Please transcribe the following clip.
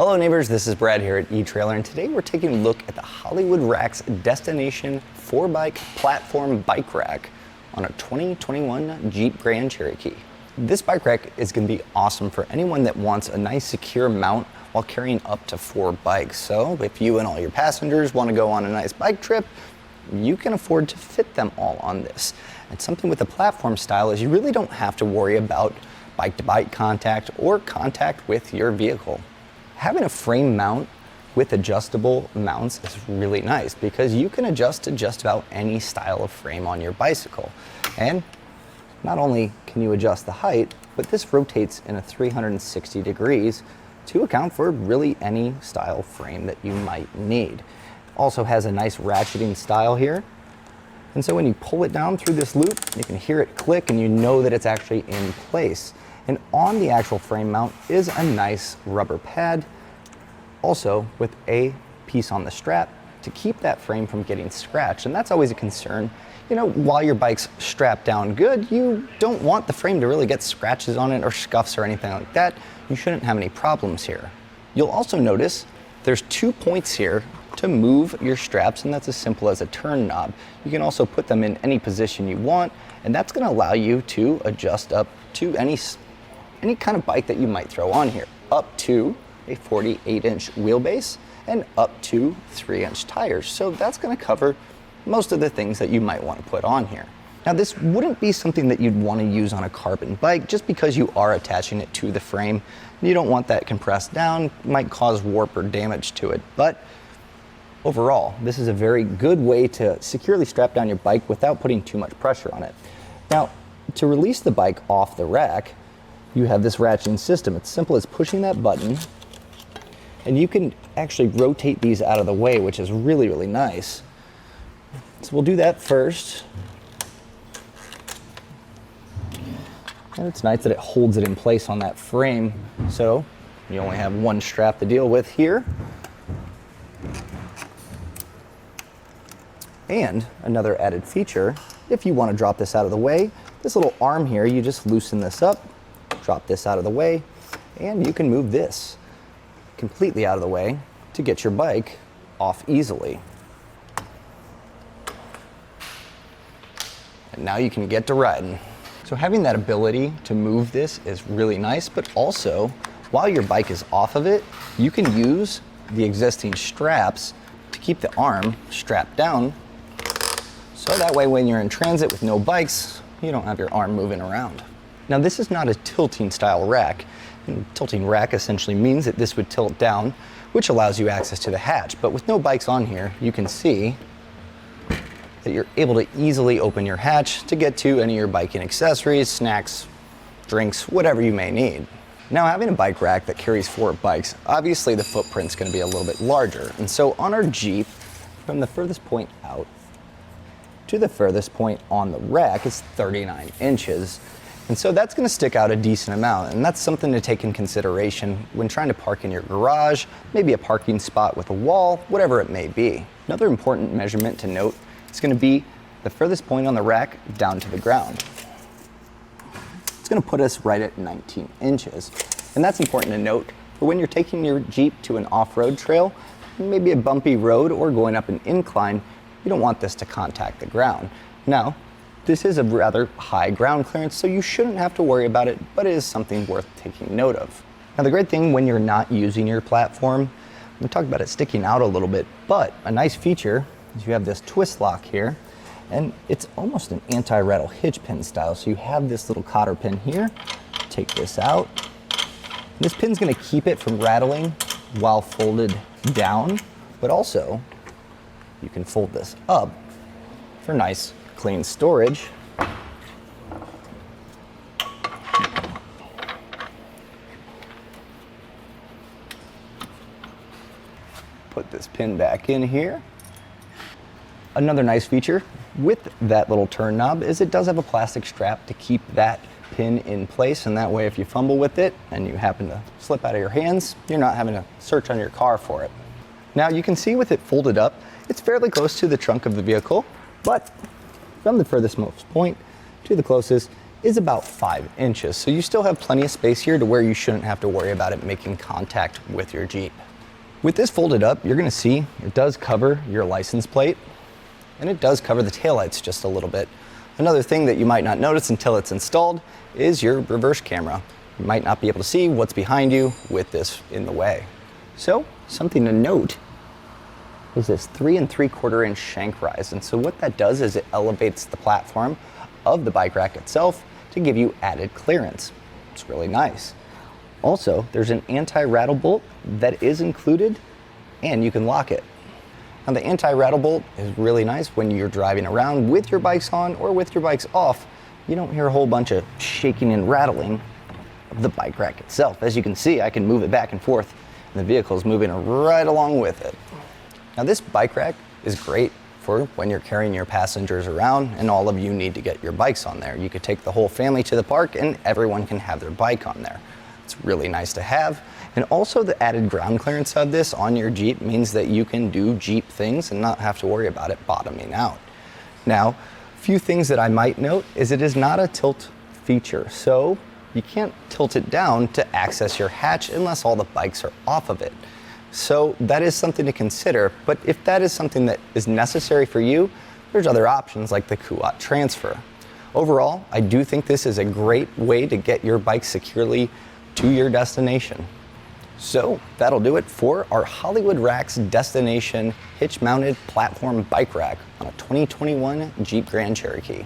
Hello neighbors, this is Brad here at eTrailer, and today we're taking a look at the Hollywood Racks Destination 4-Bike Platform Bike Rack on a 2021 Jeep Grand Cherokee. This bike rack is going to be awesome for anyone that wants a nice secure mount while carrying up to 4 bikes. So if you and all your passengers want to go on a nice bike trip, you can afford to fit them all on this. And something with the platform style is you really don't have to worry about bike-to-bike contact or contact with your vehicle. Having a frame mount with adjustable mounts is really nice because you can adjust to just about any style of frame on your bicycle. And not only can you adjust the height, but this rotates in a 360 degrees to account for really any style frame that you might need. Also has a nice ratcheting style here. And so when you pull it down through this loop, you can hear it click and you know that it's actually in place. And on the actual frame mount is a nice rubber pad, also with a piece on the strap to keep that frame from getting scratched. And that's always a concern. You know, while your bike's strapped down good, you don't want the frame to really get scratches on it or scuffs or anything like that. You shouldn't have any problems here. You'll also notice there's 2 points here to move your straps, and that's as simple as a turn knob. You can also put them in any position you want, and that's going to allow you to adjust up to any kind of bike that you might throw on here, up to a 48-inch wheelbase and up to 3-inch tires. So that's going to cover most of the things that you might want to put on here. Now this wouldn't be something that you'd want to use on a carbon bike just because you are attaching it to the frame. You don't want that compressed down, might cause warp or damage to it. But overall, this is a very good way to securely strap down your bike without putting too much pressure on it. Now, to release the bike off the rack, you have this ratcheting system. It's simple as pushing that button, and you can actually rotate these out of the way, which is really, really nice. So we'll do that first. And it's nice that it holds it in place on that frame, so you only have one strap to deal with here. And another added feature, if you want to drop this out of the way, this little arm here, you just loosen this up, drop this out of the way, and you can move this completely out of the way to get your bike off easily. And now you can get to riding. So having that ability to move this is really nice, but also while your bike is off of it, you can use the existing straps to keep the arm strapped down. So that way when you're in transit with no bikes, you don't have your arm moving around. Now this is not a tilting style rack. And tilting rack essentially means that this would tilt down, which allows you access to the hatch. But with no bikes on here, you can see that you're able to easily open your hatch to get to any of your biking accessories, snacks, drinks, whatever you may need. Now having a bike rack that carries 4 bikes, obviously the footprint's going to be a little bit larger. And so on our Jeep, from the furthest point out to the furthest point on the rack is 39 inches. And so that's going to stick out a decent amount, and that's something to take in consideration when trying to park in your garage, maybe a parking spot with a wall, whatever it may be. Another important measurement to note is going to be the furthest point on the rack down to the ground. It's going to put us right at 19 inches. And that's important to note for when you're taking your Jeep to an off-road trail, maybe a bumpy road or going up an incline, you don't want this to contact the ground. Now, this is a rather high ground clearance, so you shouldn't have to worry about it, but it is something worth taking note of. Now the great thing when you're not using your platform, we talked about it sticking out a little bit, but a nice feature is you have this twist lock here, and it's almost an anti-rattle hitch pin style. So you have this little cotter pin here, take this out. This pin's gonna keep it from rattling while folded down, but also you can fold this up for nice clean storage. Put this pin back in here. Another nice feature with that little turn knob is it does have a plastic strap to keep that pin in place, and that way if you fumble with it and you happen to slip out of your hands, you're not having to search on your car for it. Now you can see with it folded up, it's fairly close to the trunk of the vehicle, but from the furthest most point to the closest, is about 5 inches. So you still have plenty of space here to where you shouldn't have to worry about it making contact with your Jeep. With this folded up, you're gonna see it does cover your license plate, and it does cover the taillights just a little bit. Another thing that you might not notice until it's installed is your reverse camera. You might not be able to see what's behind you with this in the way. So something to note is this 3 3/4 inch shank rise. And so what that does is it elevates the platform of the bike rack itself to give you added clearance. It's really nice. Also, there's an anti-rattle bolt that is included, and you can lock it. Now the anti-rattle bolt is really nice when you're driving around with your bikes on or with your bikes off. You don't hear a whole bunch of shaking and rattling of the bike rack itself. As you can see, I can move it back and forth, and the vehicle is moving right along with it. Now this bike rack is great for when you're carrying your passengers around and all of you need to get your bikes on there. You could take the whole family to the park and everyone can have their bike on there. It's really nice to have. And also the added ground clearance of this on your Jeep means that you can do Jeep things and not have to worry about it bottoming out. Now, a few things that I might note is it is not a tilt feature. So you can't tilt it down to access your hatch unless all the bikes are off of it. So that is something to consider, but if that is something that is necessary for you, there's other options like the Kuat transfer. Overall, I do think this is a great way to get your bike securely to your destination. So that'll do it for our Hollywood Racks Destination hitch-mounted platform bike rack on a 2021 Jeep Grand Cherokee.